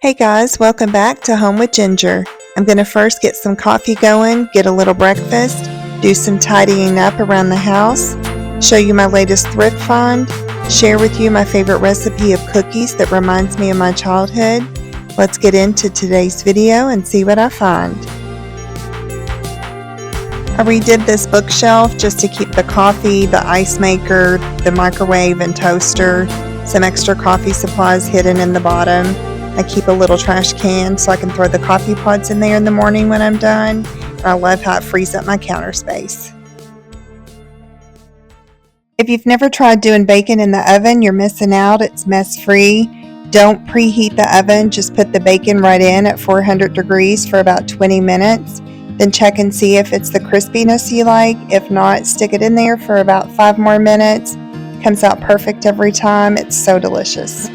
Hey guys, welcome back to Home with Ginger. I'm going to first get some coffee going, get a little breakfast, do some tidying up around the house, show you my latest thrift find, share with you my favorite recipe of cookies that reminds me of my childhood. Let's get into today's video and see what I find. I redid this bookshelf just to keep the coffee, the ice maker, the microwave and toaster, some extra coffee supplies hidden in the bottom. I keep a little trash can so I can throw the coffee pods in there in the morning when I'm done. And I love how it frees up my counter space. If you've never tried doing bacon in the oven, you're missing out. It's mess-free. Don't preheat the oven. Just put the bacon right in at 400 degrees for about 20 minutes. Then check and see if it's the crispiness you like. If not, stick it in there for about 5 more minutes. Comes out perfect every time. It's so delicious.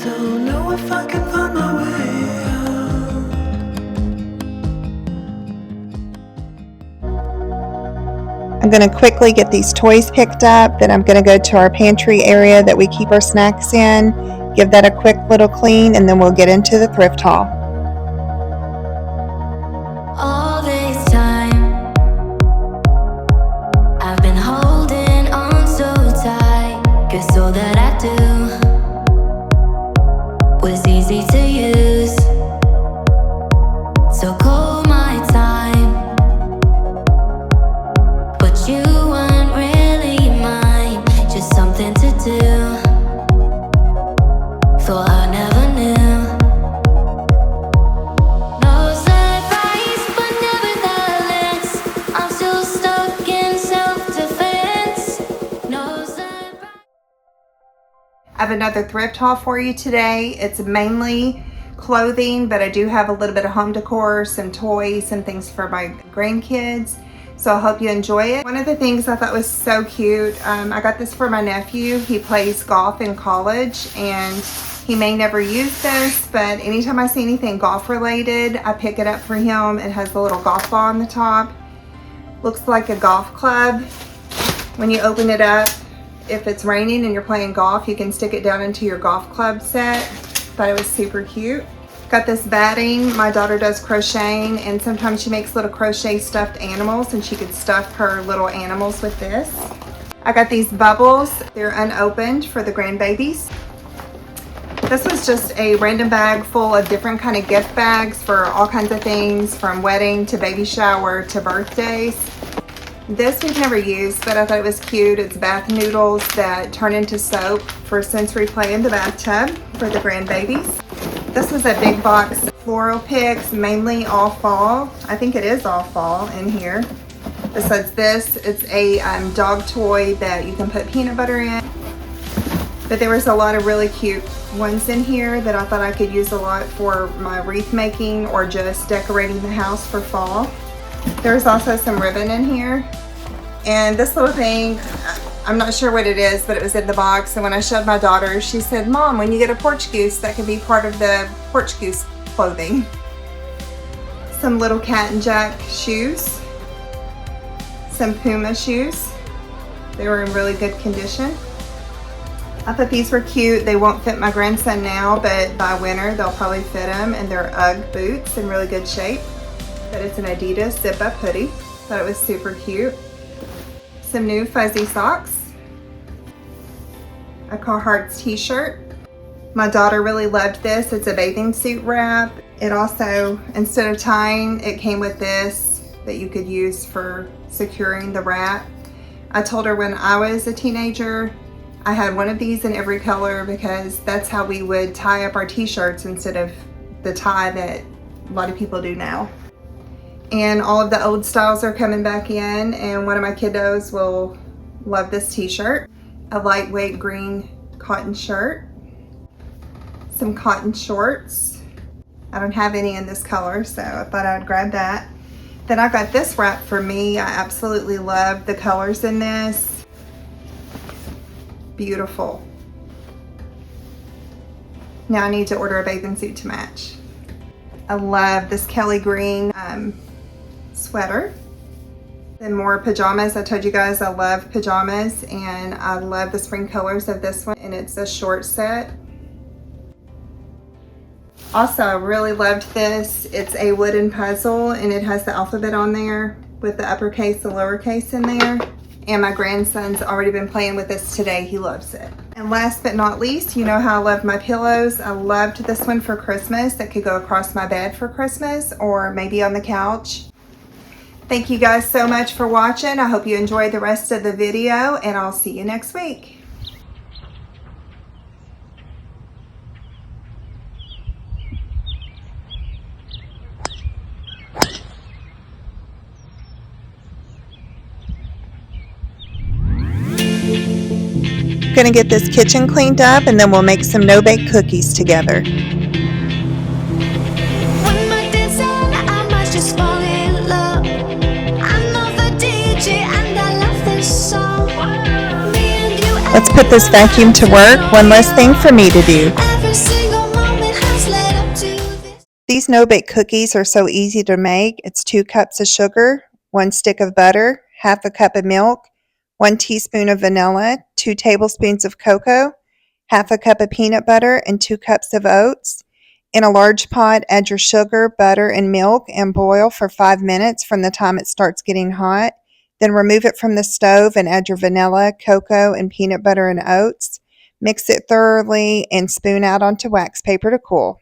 I'm going to quickly get these toys picked up, then I'm going to go to our pantry area that we keep our snacks in, give that a quick little clean, and then we'll get into the thrift haul. All this time, I've been holding on so tight, 'cause all that I do was easy to use. So call my time, but you weren't really mine, just something to do. Thought I never knew. No surprise, but nevertheless, I'm still stuck in self-defense. No surprise. I have another thrift haul for you today. It's mainly clothing, but I do have a little bit of home decor, some toys, some things for my grandkids. So I hope you enjoy it. One of the things I thought was so cute, I got this for my nephew. He plays golf in college and he may never use this, but anytime I see anything golf related, I pick it up for him. It has the little golf ball on the top. Looks like a golf club. When you open it up, if it's raining and you're playing golf, you can stick it down into your golf club set. Thought it was super cute. Got this batting. My daughter does crocheting and sometimes she makes little crochet stuffed animals and she could stuff her little animals with this. I got these bubbles. They're unopened for the grandbabies. This was just a random bag full of different kind of gift bags for all kinds of things, from wedding to baby shower to birthdays. This we've never used, but I thought it was cute. It's bath noodles that turn into soap for sensory play in the bathtub for the grandbabies. This is a big box floral picks, mainly all fall. I think it is all fall in here. Besides this, it's a dog toy that you can put peanut butter in. But there was a lot of really cute ones in here that I thought I could use a lot for my wreath making or just decorating the house for fall. There's also some ribbon in here. And this little thing, I'm not sure what it is, but it was in the box. And when I showed my daughter, she said, "Mom, when you get a porch goose, that could be part of the porch goose clothing." Some little Cat and Jack shoes. Some Puma shoes. They were in really good condition. I thought these were cute. They won't fit my grandson now, but by winter they'll probably fit him. And they're UGG boots in really good shape. But it's an Adidas zip-up hoodie. Thought it was super cute. Some new fuzzy socks. A Carhartt's t-shirt. My daughter really loved this. It's a bathing suit wrap. It also, instead of tying, it came with this that you could use for securing the wrap. I told her when I was a teenager, I had one of these in every color because that's how we would tie up our t-shirts instead of the tie that a lot of people do now. And all of the old styles are coming back in, and one of my kiddos will love this t-shirt. A lightweight green cotton shirt. Some cotton shorts. I don't have any in this color, so I thought I'd grab that. Then I got this wrap for me. I absolutely love the colors in this. Beautiful. Now I need to order a bathing suit to match. I love this Kelly green sweater. Then more pajamas. I told you guys I love pajamas and I love the spring colors of this one, and it's a short set. Also, I really loved this. It's a wooden puzzle and it has the alphabet on there with the uppercase and lowercase in there. And my grandson's already been playing with this today. He loves it. And last but not least, you know how I love my pillows. I loved this one for Christmas that could go across my bed for Christmas or maybe on the couch. Thank you guys so much for watching. I hope you enjoyed the rest of the video and I'll see you next week. Gonna get this kitchen cleaned up and then we'll make some no-bake cookies together. When my days end, I might just fall in love. I know the DJ and I love this song. Me and you. Let's put this vacuum to work. One less thing for me to do. Every single moment has led up to this. These no-bake cookies are so easy to make. It's 2 cups of sugar, 1 stick of butter, half a cup of milk, 1 teaspoon of vanilla, 2 tablespoons of cocoa, half a cup of peanut butter, and 2 cups of oats. In a large pot, add your sugar, butter, and milk and boil for 5 minutes from the time it starts getting hot. Then remove it from the stove and add your vanilla, cocoa, and peanut butter and oats. Mix it thoroughly and spoon out onto wax paper to cool.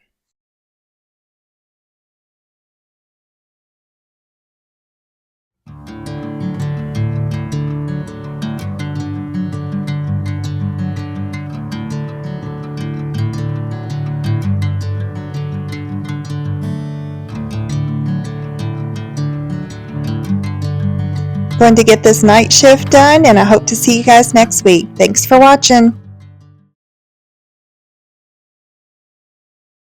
Going to get this night shift done, and I hope to see you guys next week. Thanks for watching.